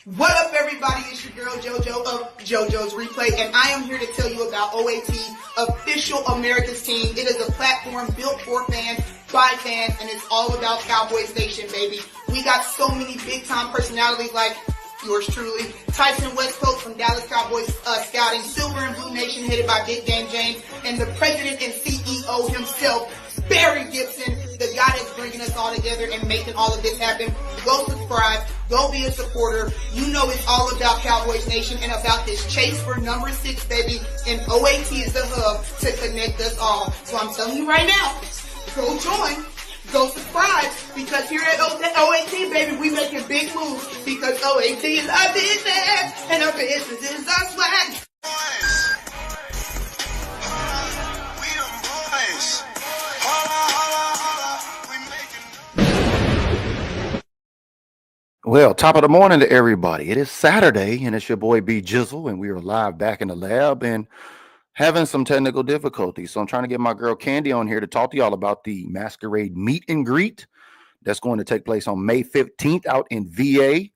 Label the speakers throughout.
Speaker 1: What up, everybody? It's your girl JoJo of JoJo's Replay, and I am here to tell you about OAT, Official America's Team. It is a platform built for fans, by fans, and it's all about Cowboys Nation, baby. We got so many big-time personalities like yours truly, Tyson Westcoast from Dallas Cowboys Scouting, Silver and Blue Nation headed by Big Game James, and the president and CEO himself, Barry Gibson, the guy that's bringing us all together and making all of this happen. Go subscribe. Go be a supporter. You know it's all about Cowboys Nation and about this chase for number 6, baby. And OAT is the hub to connect us all. So I'm telling you right now, go join. Go subscribe, because here at OAT, baby, we making big moves, because OAT is our business, and our business is our swag.
Speaker 2: Well, top of the morning to everybody. It is Saturday, and it's your boy B Jizzle, and we are live back in the lab and having some technical difficulties. So I'm trying to get my girl Candy on here to talk to y'all about the Masquerade meet and greet that's going to take place on May 15th out in VA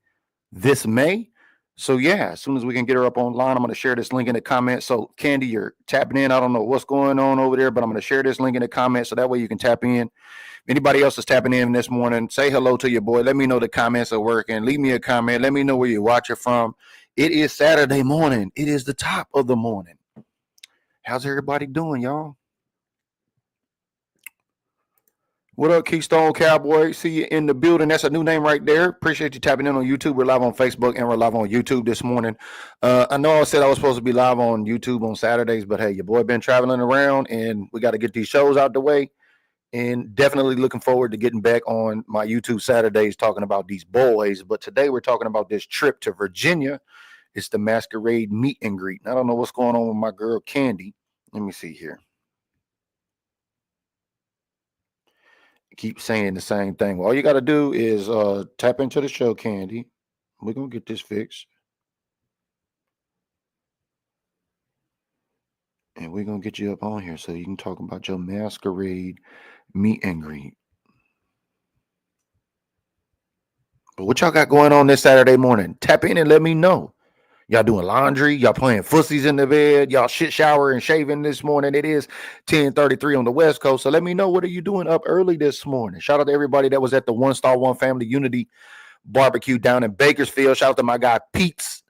Speaker 2: this May. So yeah, as soon as we can get her up online, I'm going to share this link in the comments. So Candy, you're tapping in. I don't know what's going on over there, but I'm going to share this link in the comments so that way you can tap in. Anybody else is tapping in this morning, say hello to your boy. Let me know the comments are working. Leave me a comment. Let me know where you're watching from. It is Saturday morning. It is the top of the morning. How's everybody doing, y'all? What up, Keystone Cowboy? See you in the building. That's a new name right there. Appreciate you tapping in on YouTube. We're live on Facebook and we're live on YouTube this morning. I know I said I was supposed to be live on YouTube on Saturdays, but hey, your boy been traveling around and we got to get these shows out the way. And definitely looking forward to getting back on my YouTube Saturdays talking about these boys. But today we're talking about this trip to Virginia. It's the Masquerade meet and greet. I don't know what's going on with my girl Candy. Let me see here. Keep saying the same thing. Well, all you got to do is tap into the show, Candy. We're going to get this fixed. And we're going to get you up on here so you can talk about your Masquerade meet and greet. But what y'all got going on this Saturday morning? Tap in and let me know. Y'all doing laundry? Y'all playing fussies in the bed? Y'all shit shower and shaving this morning? It is 10:33 on the West Coast. So let me know, what are you doing up early this morning? Shout out to everybody that was at the One Star One Family Unity barbecue down in Bakersfield. Shout out to my guy Pete's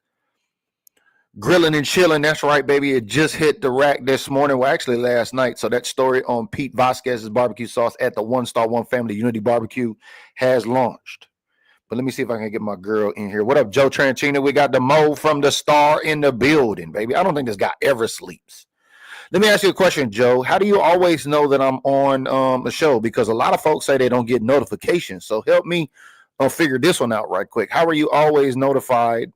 Speaker 2: Grilling and Chilling. That's right, baby. It just hit the rack this morning. Well, actually last night. So that story on Pete Vasquez's barbecue sauce at the One Star One Family Unity barbecue has launched. But let me see if I can get my girl in here. What up, Joe Tranchina? We got the Mo from the Star in the building, baby. I don't think this guy ever sleeps. Let me ask you a question, Joe. How do you always know that I'm on the show? Because a lot of folks say they don't get notifications. So help me figure this one out right quick. How are you always notified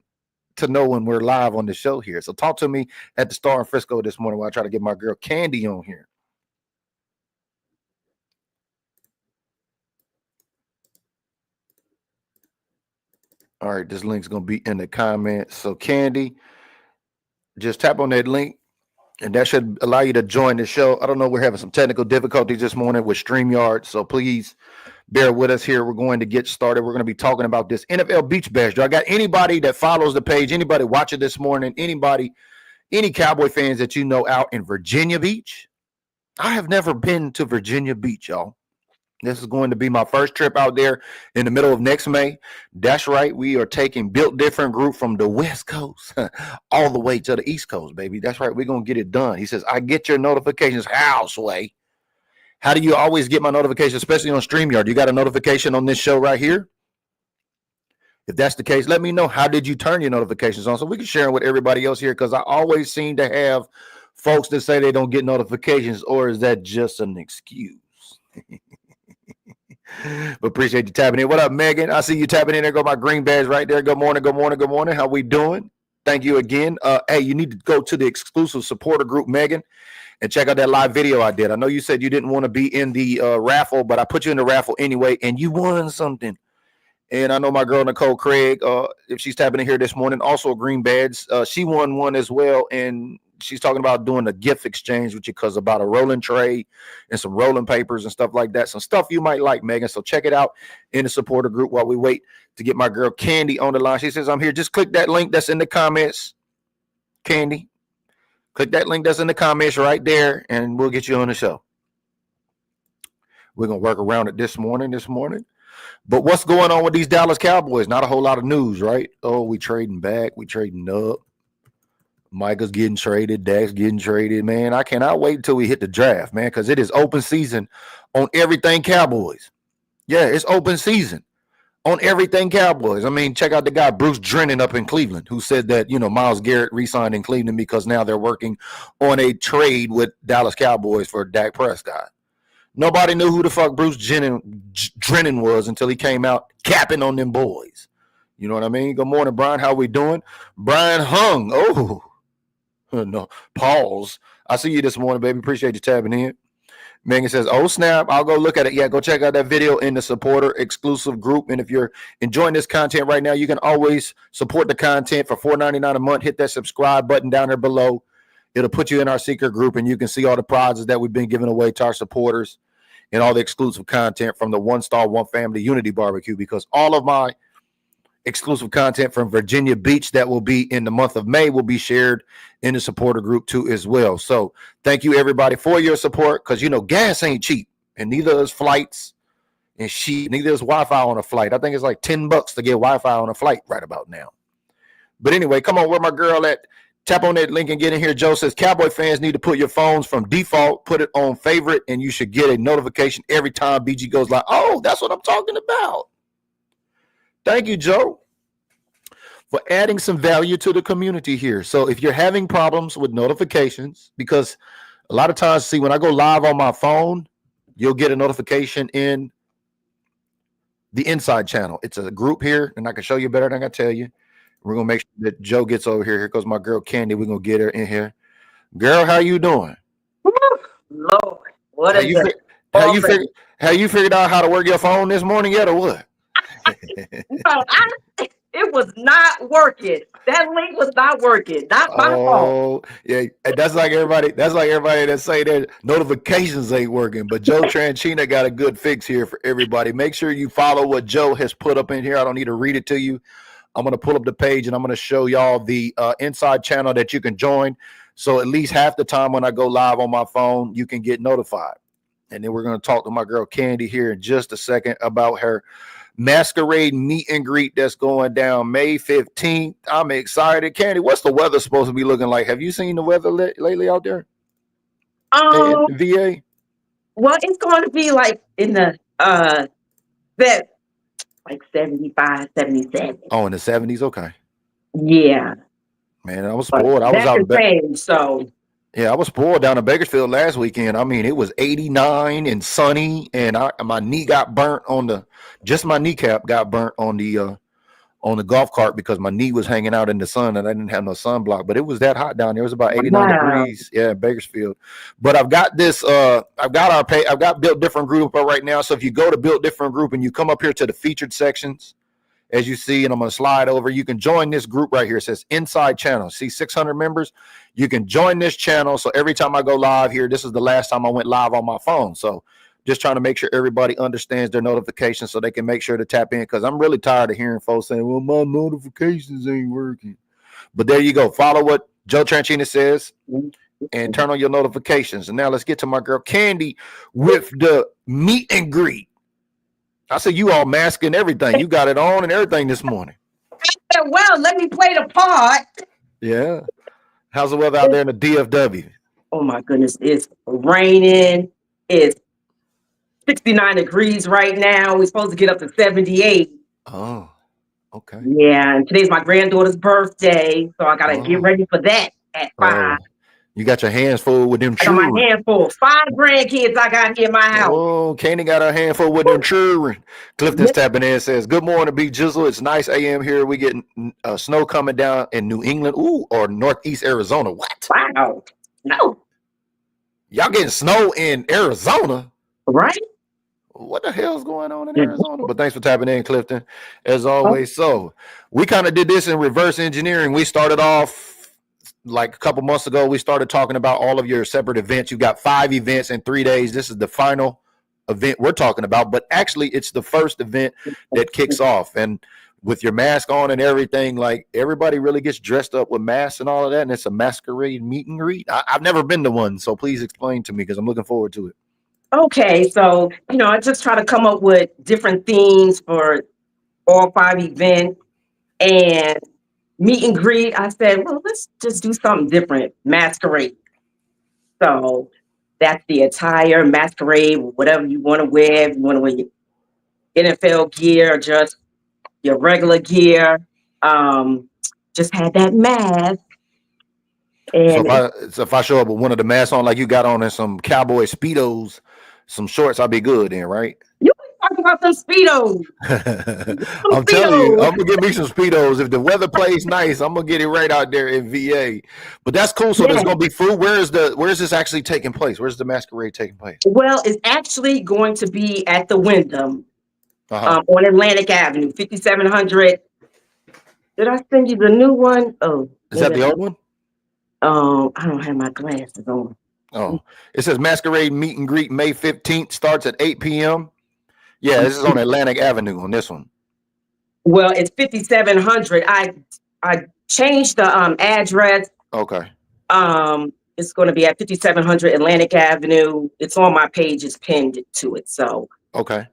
Speaker 2: to know when we're live on the show here? So talk to me at the Star in Frisco this morning while I try to get my girl Candy on here. All right, this link's going to be in the comments. So Candy, just tap on that link and that should allow you to join the show. I don't know, we're having some technical difficulties this morning with StreamYard, so please bear with us here. We're going to get started. We're going to be talking about this NFL Beach Bash. Do I got anybody that follows the page, anybody watching this morning, anybody, any Cowboy fans that you know out in Virginia Beach? I have never been to Virginia Beach, y'all. This is going to be my first trip out there in the middle of next May. That's right. We are taking Built Different group from the West Coast all the way to the East Coast, baby. That's right. We're going to get it done. He says, I get your notifications. How, Sway? How do you always get my notifications, especially on StreamYard? You got a notification on this show right here? If that's the case, let me know. How did you turn your notifications on so we can share them with everybody else here? Because I always seem to have folks that say they don't get notifications, or is that just an excuse? But appreciate you tapping in. What up, Megan? I see you tapping in. There go my green badge right there. Good morning, good morning, good morning. How we doing? Thank you again. Hey, you need to go to the exclusive supporter group, Megan, and check out that live video I did. I know you said you didn't want to be in the raffle, but I put you in the raffle anyway, and you won something. And I know my girl, Nicole Craig, if she's tapping in here this morning, also a green badge. She won one as well, and she's talking about doing a gift exchange with you because about a rolling tray and some rolling papers and stuff like that. Some stuff you might like, Megan. So check it out in the supporter group while we wait to get my girl Candy on the line. She says, I'm here. Just click that link that's in the comments, Candy. Click that link that's in the comments right there, and we'll get you on the show. We're going to work around it this morning. But what's going on with these Dallas Cowboys? Not a whole lot of news, right? Oh, we trading back. We trading up. Micah's getting traded. Dak's getting traded. Man, I cannot wait until we hit the draft, man, because it is open season on everything Cowboys. Yeah, it's open season on everything Cowboys. I mean, check out the guy, Bruce Drennan up in Cleveland, who said that, Myles Garrett re-signed in Cleveland because now they're working on a trade with Dallas Cowboys for Dak Prescott. Nobody knew who the fuck Bruce Drennan was until he came out capping on them boys. You know what I mean? Good morning, Brian. How we doing? Brian Hung. Oh, no. Pause. I see you this morning, baby. Appreciate you tapping in. Megan says, oh, snap. I'll go look at it. Yeah, go check out that video in the supporter exclusive group. And if you're enjoying this content right now, you can always support the content for $4.99 a month. Hit that subscribe button down there below. It'll put you in our secret group, and you can see all the prizes that we've been giving away to our supporters and all the exclusive content from the One Star, One Family Unity Barbecue, because all of my exclusive content from Virginia Beach that will be in the month of May will be shared in the supporter group too as well. So thank you, everybody, for your support, because, gas ain't cheap, and neither is flights and neither is Wi-Fi on a flight. I think it's like $10 to get Wi-Fi on a flight right about now. But anyway, come on, where my girl at? Tap on that link and get in here. Joe says, Cowboy fans need to put your phones from default, put it on favorite, and you should get a notification every time BG goes live. Oh, that's what I'm talking about. Thank you, Joe, for adding some value to the community here. So if you're having problems with notifications, because a lot of times, see, when I go live on my phone, you'll get a notification in the inside channel. It's a group here, and I can show you better than I can tell you. We're going to make sure that Joe gets over here. Here goes my girl, Candy. We're going to get her in here. Girl, how you doing?
Speaker 3: Lord, what is it?
Speaker 2: Have you figured out how to work your phone this morning yet, or what?
Speaker 3: No, it was not working. That link was not working. Not my fault.
Speaker 2: Yeah, and that's like everybody that say that notifications ain't working. But Joe Tranchina got a good fix here for everybody. Make sure you follow what Joe has put up in here. I don't need to read it to you. I'm going to pull up the page and I'm going to show y'all the inside channel that you can join. So at least half the time when I go live on my phone, you can get notified. And then we're going to talk to my girl Candy here in just a second about her Masquerade meet and greet that's going down May 15th. I'm excited. Candy, what's the weather supposed to be looking like? Have you seen the weather lately out there? In VA?
Speaker 3: Well, it's going to be like in the like 75, 77.
Speaker 2: Oh, in the 70s? Okay.
Speaker 3: Yeah.
Speaker 2: Man, I was spoiled. I was out I was spoiled down in Bakersfield last weekend. I mean, it was 89 and sunny, and my knee got burnt my kneecap got burnt on the golf cart because my knee was hanging out in the sun and I didn't have no sunblock. But it was that hot down there. It was about 89 degrees. Yeah, in Bakersfield. But I've got this. I've got Built Different Group up right now. So if you go to Built Different Group and you come up here to the featured sections, as you see, and I'm going to slide over, you can join this group right here. It says Inside Channel. See 600 members? You can join this channel. So every time I go live here, this is the last time I went live on my phone. So just trying to make sure everybody understands their notifications so they can make sure to tap in, because I'm really tired of hearing folks saying, well, my notifications ain't working. But there you go. Follow what Joe Tranchina says and turn on your notifications. And now let's get to my girl Candy with the meet and greet. I said you all mask and everything. You got it on and everything this morning.
Speaker 3: Well, let me play the part.
Speaker 2: Yeah. How's the weather out there in the DFW?
Speaker 3: Oh, my goodness. It's raining. It's 69 degrees right now. We're supposed to get up to 78.
Speaker 2: Oh, okay.
Speaker 3: Yeah, and today's my granddaughter's birthday, so I got to get ready for that at 5.
Speaker 2: You got your hands full with them
Speaker 3: children. I got
Speaker 2: children.
Speaker 3: my hands full. 5 grandkids I got here in my house.
Speaker 2: Oh, Candy got her hand full with them children. Clifton's tapping in, says, good morning, B Jizzle. It's nice AM here. We getting snow coming down in New England, or Northeast Arizona. What?
Speaker 3: Wow. No.
Speaker 2: Y'all getting snow in Arizona?
Speaker 3: Right?
Speaker 2: What the hell's going on in Arizona? But thanks for tapping in, Clifton, as always. So we kind of did this in reverse engineering. We started off like a couple months ago, we started talking about all of your separate events. You got 5 events in 3 days. This is the final event we're talking about, but actually it's the first event that kicks off. And with your mask on and everything, like everybody really gets dressed up with masks and all of that. And it's a masquerade meet and greet. I've never been to one. So please explain to me because I'm looking forward to it.
Speaker 3: Okay, so I just try to come up with different themes for all 5 events and meet and greet. I said, well, let's just do something different. Masquerade. So that's the attire, masquerade, whatever you want to wear. If you want to wear your NFL gear or just your regular gear, just had that mask.
Speaker 2: So
Speaker 3: And
Speaker 2: if I show up with one of the masks on, like you got on, and some cowboy speedos, some shorts, I'll be good then, right?
Speaker 3: you talk about some Speedos.
Speaker 2: I'm telling you, I'm gonna get me some speedos. If the weather plays nice, I'm gonna get it right out there in VA. But that's cool. So there's gonna be food. Where is this actually taking place? Where's the masquerade taking place?
Speaker 3: Well, it's actually going to be at the Wyndham
Speaker 2: Uh-huh.
Speaker 3: on Atlantic Avenue, 5700. Did I send you the new one? Oh,
Speaker 2: Is that the old one?
Speaker 3: I don't have my glasses on.
Speaker 2: Oh, it says Masquerade meet and greet May 15th, starts at 8 p.m. Yeah, this is on Atlantic Avenue on this one.
Speaker 3: Well, it's 5700. I changed the address.
Speaker 2: Okay.
Speaker 3: It's going to be at 5700 Atlantic Avenue. It's on my page. It's pinned to it. So
Speaker 2: okay.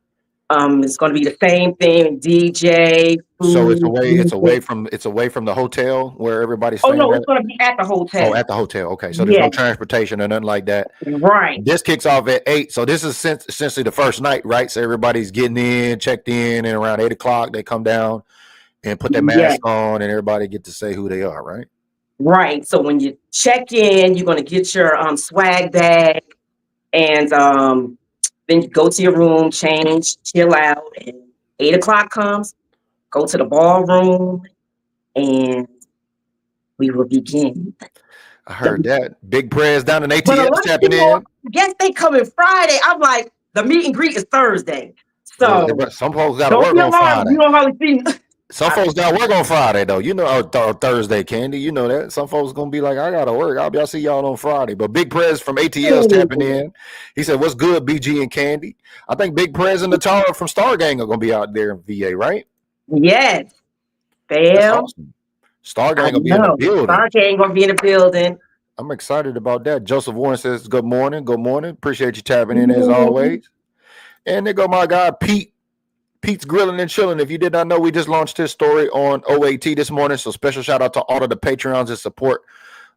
Speaker 3: It's going to be the same thing. DJ. Food,
Speaker 2: so it's away from the hotel where everybody's staying.
Speaker 3: Oh no, it's going to be at the hotel.
Speaker 2: Oh, at the hotel. Okay, so there's no transportation or nothing like that.
Speaker 3: Right.
Speaker 2: This kicks off at 8. So this is essentially the first night, right? So everybody's getting in, checked in, and around 8 o'clock they come down and put their mask on, and everybody get to say who they are, right?
Speaker 3: Right. So when you check in, you're going to get your swag bag, and then you go to your room, change, chill out, and 8 o'clock comes, go to the ballroom, and we will begin.
Speaker 2: I heard that. Big prayers down in ATL tapping in.
Speaker 3: Guess they coming Friday. I'm like, the meet and greet is Thursday. So
Speaker 2: some folks got to work on Friday.
Speaker 3: You don't hardly see.
Speaker 2: Some folks got to work on Friday though. Or Thursday, Candy. You know that. Some folks gonna be like, I gotta work. I'll see y'all on Friday. But Big Prez from ATL's tapping in. He said, "What's good, BG and Candy?" I think Big Prez and Natara from Star Gang are gonna be out there in VA, right?
Speaker 3: Yes.
Speaker 2: Awesome. Star Gang gonna be in the building.
Speaker 3: Star Gang gonna be in the building.
Speaker 2: I'm excited about that. Joseph Warren says, "Good morning. Good morning. Appreciate you tapping in as always." And there go my guy Pete. Pete's Grilling and Chilling. If you did not know, we just launched his story on OAT this morning. So special shout out to all of the Patreons that support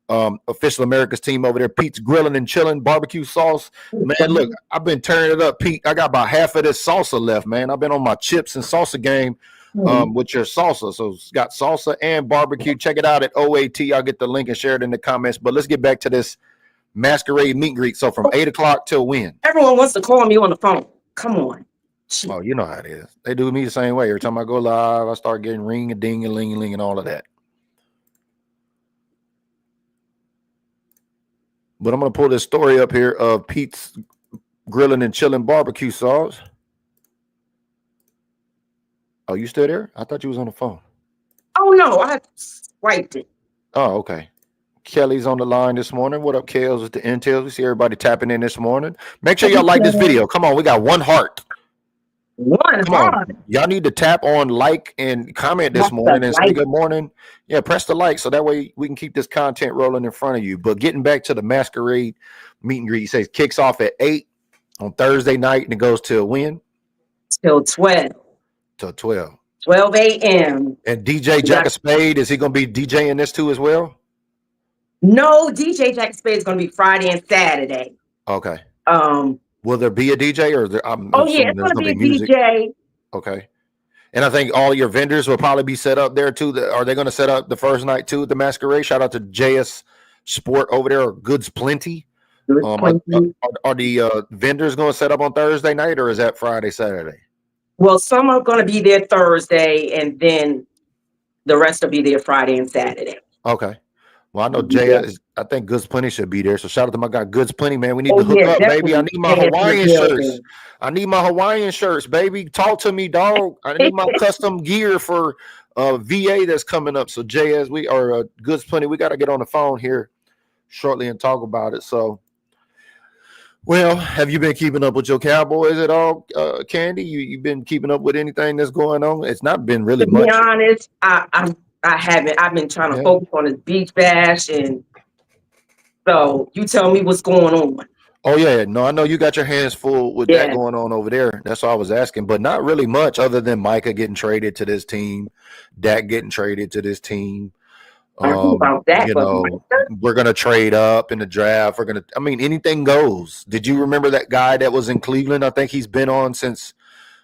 Speaker 2: Official America's team over there. Pete's Grilling and Chilling, barbecue sauce. Man, look, I've been turning it up, Pete. I got about half of this salsa left, man. I've been on my chips and salsa game with your salsa. So it's got salsa and barbecue. Check it out at OAT. I'll get the link and share it in the comments. But let's get back to this masquerade meet and greet. So from 8 o'clock till when?
Speaker 3: Everyone wants to call me on the phone. Come on.
Speaker 2: Oh, you know how it is. They do me the same way. Every time I go live, I start getting ring and ding and ling and ling and all of that. But I'm going to pull this story up here of Pete's Grilling and Chilling barbecue sauce. Oh, you still there? I thought you was on the phone.
Speaker 3: Oh, no. I swiped it.
Speaker 2: Oh, okay. Kelly's on the line this morning. What up, Kels, with the intels? We see everybody tapping in this morning. Make sure y'all like this video. Come on. We got 1 heart. Come on. Y'all need to tap on like and comment this morning and say good morning. Yeah, press the like so that way we can keep this content rolling in front of you. But getting back to the masquerade meet and greet, he says kicks off at 8 on Thursday night and it goes till when?
Speaker 3: Till 12.
Speaker 2: Till 12.
Speaker 3: 12 a.m.
Speaker 2: And DJ Jack of Spade, is he going to be DJing this too as well?
Speaker 3: No, DJ Jack of Spade is going to be Friday and Saturday.
Speaker 2: Okay. Will there be a DJ or there?
Speaker 3: It's going to be a DJ.
Speaker 2: Okay. And I think all your vendors will probably be set up there too. Are they going to set up the first night too at the Masquerade? Shout out to JS Sport over there, or Goods Plenty. Are the vendors going to set up on Thursday night or is that Friday, Saturday?
Speaker 3: Well, some are going to be there Thursday and then the rest will be there Friday and Saturday.
Speaker 2: Okay. Well, I know I think Goods Plenty should be there. So shout out to my guy Goods Plenty, man. We need to hook up, baby. I need my Hawaiian shirts. I need my Hawaiian shirts, baby. Talk to me, dog. I need my custom gear for VA that's coming up. So Jay, as we are goods plenty, we got to get on the phone here shortly and talk about it. So, well, have you been keeping up with your Cowboys at all, Candy? You've been keeping up with anything that's going on? It's not been really
Speaker 3: To be
Speaker 2: much.
Speaker 3: honest, I haven't. I've been trying to
Speaker 2: Yeah.
Speaker 3: focus on this beach bash, and so you tell me what's going on.
Speaker 2: Oh yeah, no, I know you got your hands full with that
Speaker 3: Yeah.
Speaker 2: going on over there. That's all I was asking, but not really much other than Micah getting traded to this team, Dak getting traded to this team.
Speaker 3: I don't know about that,
Speaker 2: You
Speaker 3: but
Speaker 2: know, we're gonna trade up in the draft. I mean, anything goes. Did you remember that guy that was in Cleveland? I think he's been on since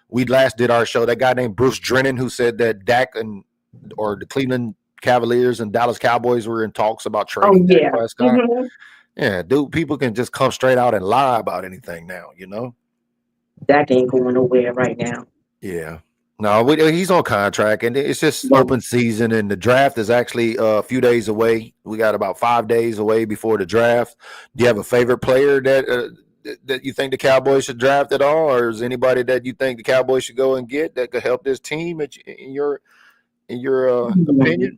Speaker 2: we last did our show. That guy named Bruce Drennan, who said that Dak or the Cleveland Cavaliers and Dallas Cowboys were in talks about trading Dak Prescott.
Speaker 3: Mhm.
Speaker 2: Yeah, dude, people can just come straight out and lie about anything now, you know?
Speaker 3: Dak ain't going nowhere right now.
Speaker 2: Yeah. No, he's on contract, and it's just
Speaker 3: Right.
Speaker 2: open season, and the draft is actually a few days away. We got about 5 days away before the draft. Do you have a favorite player that you think the Cowboys should draft at all, or is anybody that you think the Cowboys should go and get that could help this team in your opinion?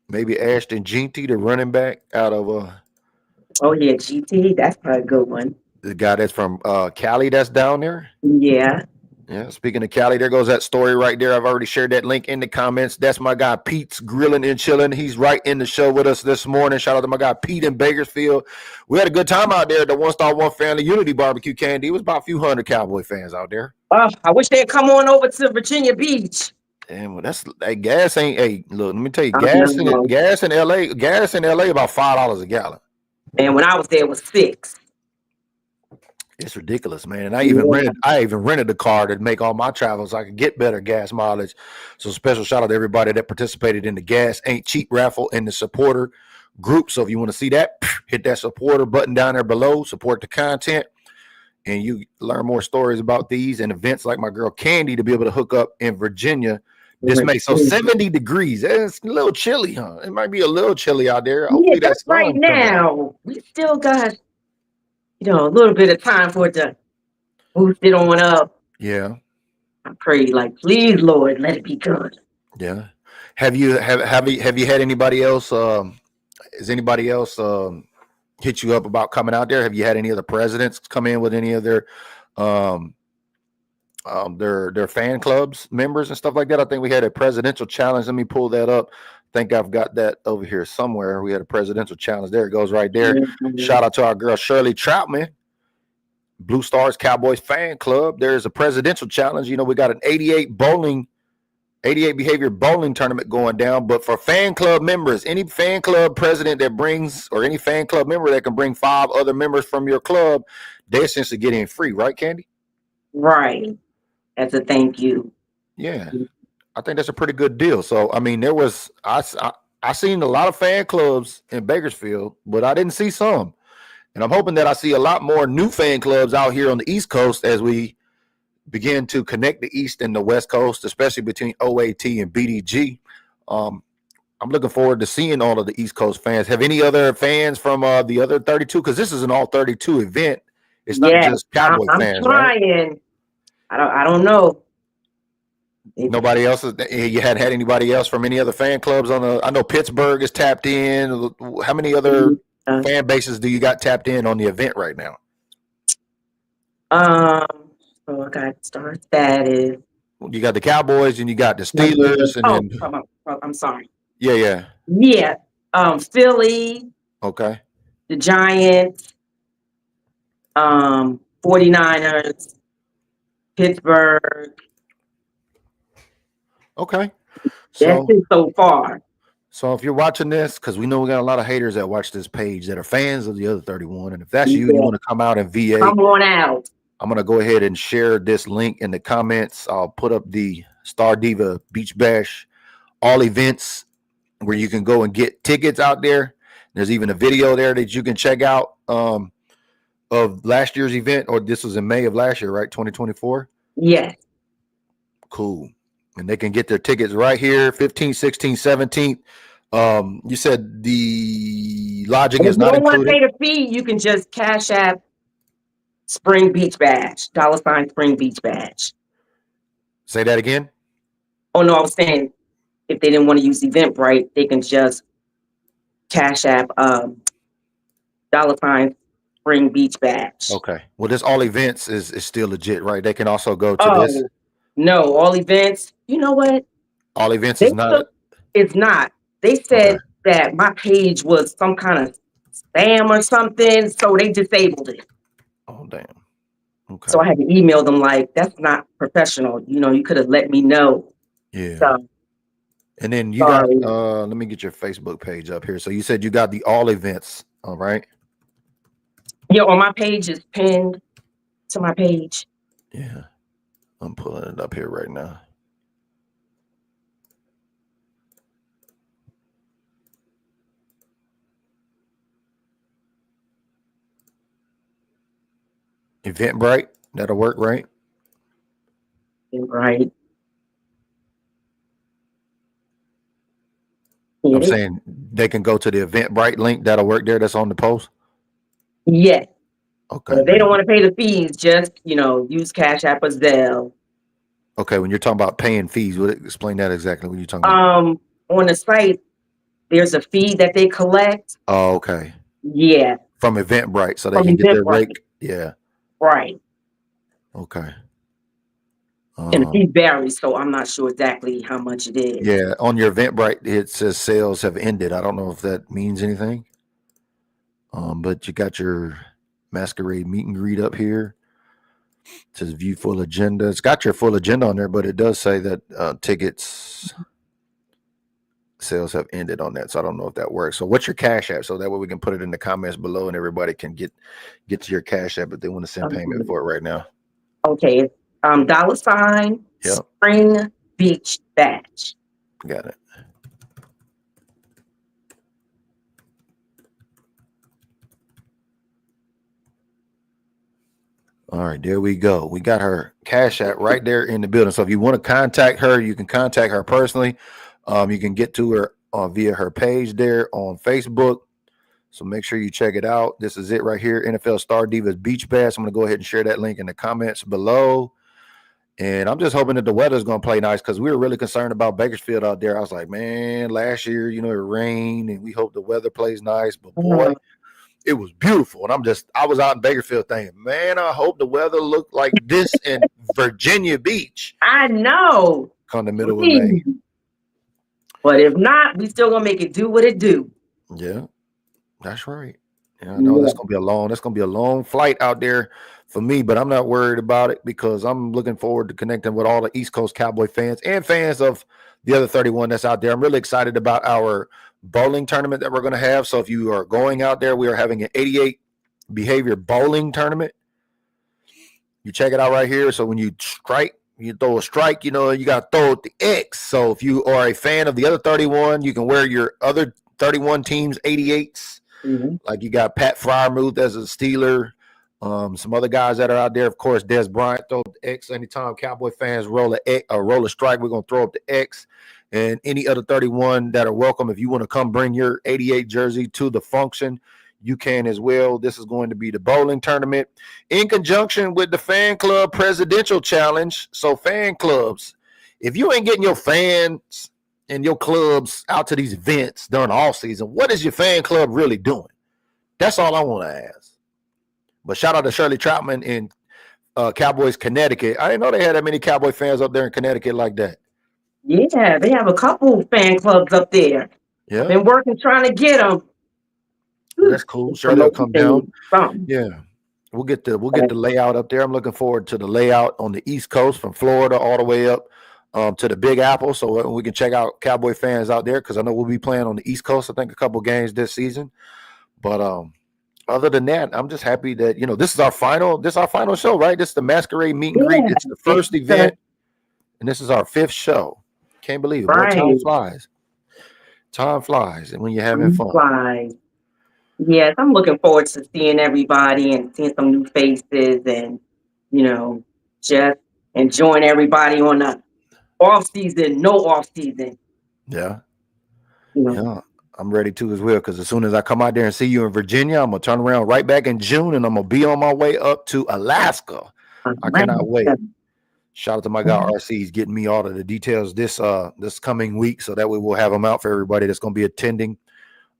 Speaker 2: Maybe Ashton Jeanty, the running back out of
Speaker 3: Oh yeah, GT. That's probably a good one.
Speaker 2: the guy that's from Cali that's down there.
Speaker 3: Yeah.
Speaker 2: Yeah, speaking of Cali, there goes that story right there. I've already shared that link in the comments. That's my guy Pete's Grilling and Chilling. He's right in the show with us this morning. Shout out to my guy Pete in Bakersfield. We had a good time out there at the One Star One Family Unity Barbecue Candy. It was about a few hundred Cowboy fans out there.
Speaker 3: Oh, I wish they'd come on over to Virginia Beach.
Speaker 2: Damn, well, that's gas ain't. Hey, look, let me tell you,
Speaker 3: know.
Speaker 2: gas in LA about $5 a gallon.
Speaker 3: And when I was there, it was $6.
Speaker 2: It's ridiculous, man. And I even rented a car to make all my travels so I could get better gas mileage. So special shout out to everybody that participated in the Gas Ain't Cheap raffle and the supporter group. So if you want to see that, hit that supporter button down there below, support the content, and you learn more stories about these and events like my girl Candy to be able to hook up in Virginia. This May. So 70 degrees. It's a little chilly, huh? It might be a little chilly out there. Hopefully
Speaker 3: that's right now. We still got, a little bit of time for it to boost it on up.
Speaker 2: Yeah.
Speaker 3: I pray, like, please, Lord, let it be good.
Speaker 2: Yeah. Have you had anybody else? Has anybody else hit you up about coming out there? Have you had any other presidents come in with any of their fan clubs members and stuff like that? I think we had a presidential challenge. Let me pull that up. I think I've got that over here somewhere. We had a presidential challenge. There it goes right there. Mm-hmm. Shout out to our girl Shirley Troutman, Blue Stars Cowboys fan club. There's a presidential challenge. We got an 88 behavior bowling tournament going down. But for fan club members, any fan club president that brings, or any fan club member that can bring 5 other members from your club, they essentially get in free, right, Candy?
Speaker 3: Right. As a thank you.
Speaker 2: Yeah. I think that's a pretty good deal. So, I mean, I seen a lot of fan clubs in Bakersfield, but I didn't see some. And I'm hoping that I see a lot more new fan clubs out here on the East Coast as we begin to connect the East and the West Coast, especially between OAT and BDG. I'm looking forward to seeing all of the East Coast fans. Have any other fans from the other 32? Because this is an all 32 event. It's not just Cowboy fans,
Speaker 3: trying. Right? I don't know.
Speaker 2: Nobody else? You hadn't had anybody else from any other fan clubs I know Pittsburgh is tapped in. How many other fan bases do you got tapped in on the event right now?
Speaker 3: So I got Star Status.
Speaker 2: You got the Cowboys and you got the Steelers.
Speaker 3: I'm sorry.
Speaker 2: Yeah.
Speaker 3: Yeah. Philly.
Speaker 2: Okay.
Speaker 3: The Giants. 49ers. Pittsburgh.
Speaker 2: Okay.
Speaker 3: That's it so far.
Speaker 2: So if you're watching this, because we know we got a lot of haters that watch this page that are fans of the other 31. And if that's you want to come out and VA.
Speaker 3: Come on out.
Speaker 2: I'm going to go ahead and share this link in the comments. I'll put up the Star Diva Beach Bash, all events where you can go and get tickets out there. There's even a video there that you can check out of last year's event, or this was in May of last year, right? 2024?
Speaker 3: Yes.
Speaker 2: Cool. And they can get their tickets right here, 15th, 16th, 17th. You said the lodging is not included. If you don't want
Speaker 3: to pay the fee, you can just Cash App Spring Beach Bash, $ Spring Beach Bash.
Speaker 2: Say that again.
Speaker 3: Oh no, I was saying if they didn't want to use Eventbrite, they can just Cash App $ Spring Beach Bash.
Speaker 2: Okay. Well, this all events is still legit, right? They can also go to this.
Speaker 3: Oh no, all events. You know what?
Speaker 2: All events
Speaker 3: They
Speaker 2: is not.
Speaker 3: took, it's not. They
Speaker 2: Okay.
Speaker 3: said that my page was some kind of spam or something, so they disabled it.
Speaker 2: Oh damn. Okay.
Speaker 3: So I had to email them like, that's not professional. You know, you could have let me know.
Speaker 2: Yeah.
Speaker 3: So
Speaker 2: And then you
Speaker 3: sorry.
Speaker 2: got let me get your Facebook page up here. So you said you got the all events, all right?
Speaker 3: Yeah, on my page is pinned to my page.
Speaker 2: Yeah. I'm pulling it up here right now. Eventbrite, that'll work, right?
Speaker 3: Right.
Speaker 2: I'm saying they can go to the Eventbrite link that'll work there. That's on the post.
Speaker 3: Yes.
Speaker 2: Okay.
Speaker 3: But if they don't want to pay the fees, just, you know, use Cash App or Zelle.
Speaker 2: Okay. When you're talking about paying fees, explain that exactly. What you're talking about?
Speaker 3: On the site, there's a fee that they collect.
Speaker 2: Oh, okay.
Speaker 3: Yeah.
Speaker 2: From Eventbrite, so they
Speaker 3: From
Speaker 2: can get their
Speaker 3: Eventbrite.
Speaker 2: rate. Yeah.
Speaker 3: Right.
Speaker 2: Okay.
Speaker 3: And the fee varies, so I'm not sure exactly how much it is.
Speaker 2: Yeah, on your Eventbrite, it says sales have ended. I don't know if that means anything. But you got your Masquerade meet and greet up here. It says view full agenda. It's got your full agenda on there, but it does say that tickets sales have ended on that. So I don't know if that works. So what's your Cash App? So that way we can put it in the comments below and everybody can get to your Cash App if they want to send payment for it right now.
Speaker 3: Okay. $
Speaker 2: Yep.
Speaker 3: Spring Beach Bash.
Speaker 2: Got it. All right, there we go. We got her Cash App right there in the building. So if you want to contact her, you can contact her personally. You can get to her via her page there on Facebook. So make sure you check it out. This is it right here, NFL Star Divas Beach Bash. I'm going to go ahead and share that link in the comments below. And I'm just hoping that the weather's going to play nice because we were really concerned about Bakersfield out there. I was like, man, last year, you know, it rained and we hope the weather plays nice. But boy, it was beautiful. And I was out in Bakersfield thinking, man, I hope the weather looked like this in Virginia Beach.
Speaker 3: I know.
Speaker 2: Come the middle of May.
Speaker 3: But if not, we still gonna make it do what it do.
Speaker 2: Yeah, that's right. Yeah, I know that's gonna be a long flight out there for me, but I'm not worried about it because I'm looking forward to connecting with all the East Coast Cowboy fans and fans of the other 31 that's out there. I'm really excited about our bowling tournament that we're going to have. So if you are going out there, we are having an 88 behavior bowling tournament. You check it out right here. So when you throw a strike, you know, you got to throw it the X. So if you are a fan of the other 31, you can wear your other 31 teams 88s. Mm-hmm. Like you got Pat Fryermuth as a Steeler. Some other guys that are out there, of course, Des Bryant throw the X. Anytime Cowboy fans roll a strike, we're going to throw up the X. And any other 31 that are welcome, if you want to come bring your 88 jersey to the function, you can as well. This is going to be the bowling tournament in conjunction with the fan club presidential challenge. So fan clubs, if you ain't getting your fans and your clubs out to these events during the off season, what is your fan club really doing? That's all I want to ask. But shout out to Shirley Troutman in Cowboys, Connecticut. I didn't know they had that many Cowboy fans up there in Connecticut like that.
Speaker 3: Yeah, they have a couple fan clubs up there.
Speaker 2: Yeah,
Speaker 3: I've been working trying to get them.
Speaker 2: That's cool. Shirley will come down. Yeah, we'll get the layout up there. I'm looking forward to the layout on the East Coast from Florida all the way up to the Big Apple, so we can check out Cowboy fans out there because I know we'll be playing on the East Coast. I think a couple games this season, but other than that, I'm just happy that this is our final show, right? This is the Masquerade meet and greet. It's the first event, and this is our 5th show. Can't believe it. Right. Time flies. Time flies, and when you're having fun.
Speaker 3: Yes, I'm looking forward to seeing everybody and seeing some new faces, and just enjoying everybody on the off season, no off season.
Speaker 2: Yeah. Yeah. I'm ready to as well, because as soon as I come out there and see you in Virginia, I'm gonna turn around right back in June, and I'm gonna be on my way up to Alaska. I cannot wait. Shout out to my guy RC. He's getting me all of the details this coming week, so that way we'll have them out for everybody that's going to be attending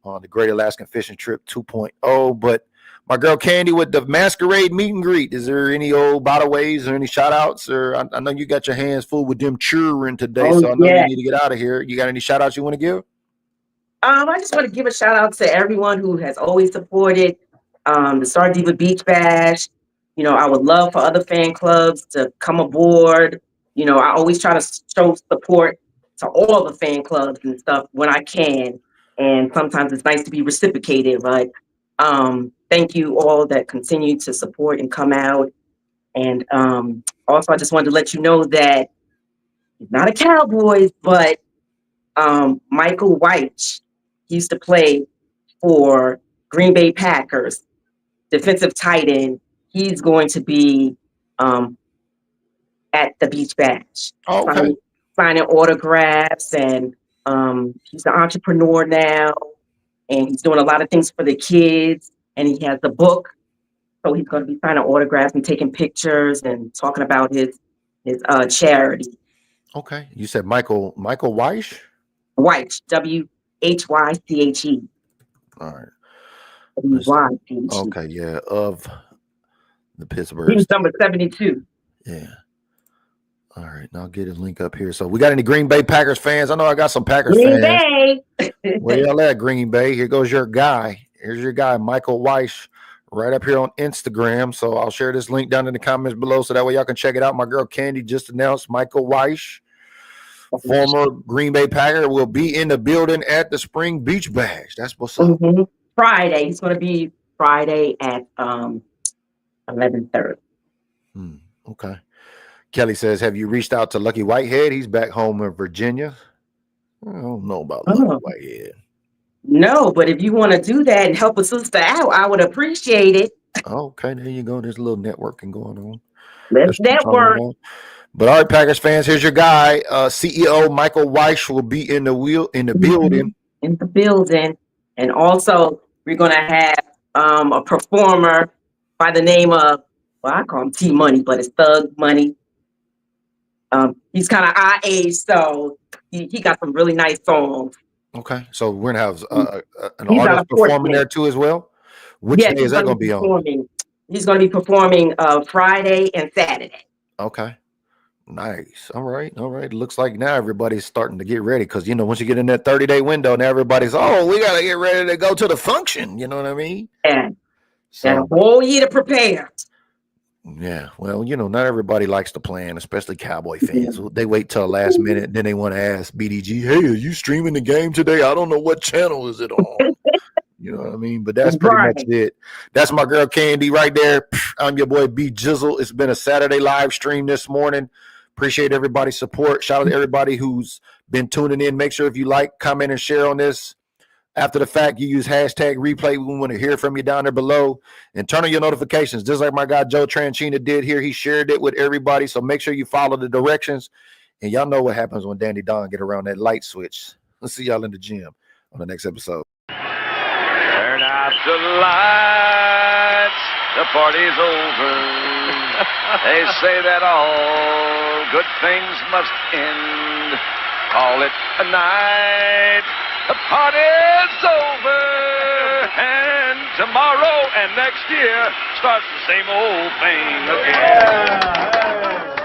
Speaker 2: on the Great Alaskan Fishing Trip 2.0. But my girl Candy with the Masquerade meet and greet. Is there any old bytaways or any shout outs? Or I know you got your hands full with them churring today, so I know you need to get out of here. You got any shout outs you want to give?
Speaker 3: I just want to give a shout out to everyone who has always supported the STAR Diva Beach Bash. You know, I would love for other fan clubs to come aboard. You know, I always try to show support to all the fan clubs and stuff when I can. And sometimes it's nice to be reciprocated, but thank you all that continue to support and come out. And also, I just wanted to let you know that he's not a Cowboys, but Michael White used to play for Green Bay Packers, defensive tight end. He's going to be at the Beach Bash, signing autographs, and he's an entrepreneur now, and he's doing a lot of things for the kids, and he has a book, so he's going to be signing autographs and taking pictures and talking about his charity.
Speaker 2: Okay, you said Michael Weish?
Speaker 3: White, WHYCHE.
Speaker 2: All right.
Speaker 3: W-Y-C-H-E.
Speaker 2: Okay, yeah, of the Pittsburgh.
Speaker 3: He was number 72.
Speaker 2: Yeah. All right, now I'll get a link up here. So we got any Green Bay Packers fans? I know I got some Packers
Speaker 3: Green
Speaker 2: fans.
Speaker 3: Bay.
Speaker 2: Where y'all at, Green Bay? Here goes your guy. Here's your guy, Michael Weish, right up here on Instagram. So I'll share this link down in the comments below so that way y'all can check it out. My girl Candy just announced Michael Weish, former Green Bay Packer, will be in the building at the Spring Beach Bash. That's what's up.
Speaker 3: Friday. He's going to be Friday at 11:30.
Speaker 2: Okay. Kelly says, have you reached out to Lucky Whitehead? He's back home in Virginia. I don't know about Lucky Whitehead.
Speaker 3: No, but if you want to do that and help a sister out, I would appreciate it.
Speaker 2: Okay, there you go. There's a little networking going on.
Speaker 3: Let's network.
Speaker 2: But all right, Packers fans, here's your guy. CEO Michael Weish will be in the building.
Speaker 3: In the building. And also, we're going to have a performer by the name of, well, I call him T Money, but it's Thug Money. He's kind of our age, so he got some really nice songs.
Speaker 2: Okay, so we're going to have an artist performing there too as well? Which day is that going to be on?
Speaker 3: He's going to be performing Friday and Saturday.
Speaker 2: Okay. Nice. All right. Looks like now everybody's starting to get ready because, you know, once you get in that 30-day window, now everybody's, we got to get ready to go to the function. You know what I mean?
Speaker 3: Yeah. So, a whole year to prepare.
Speaker 2: Yeah. Well, you know, not everybody likes to plan, especially Cowboy fans. They wait till the last minute, and then they want to ask BDG, hey, are you streaming the game today? I don't know what channel is it on. You know what I mean? But that's pretty much it. That's my girl Candy right there. I'm your boy B Jizzle. It's been a Saturday live stream this morning. Appreciate everybody's support. Shout out to everybody who's been tuning in. Make sure if you like, comment, and share on this. After the fact, you use hashtag replay. We want to hear from you down there below. And turn on your notifications, just like my guy Joe Tranchina did here. He shared it with everybody. So make sure you follow the directions. And y'all know what happens when Danny Don get around that light switch. Let's see y'all in the gym on the next episode.
Speaker 4: Turn out the lights. The party's over. They say that all good things must end. Call it a night. The party's over. And tomorrow and next year starts the same old thing again.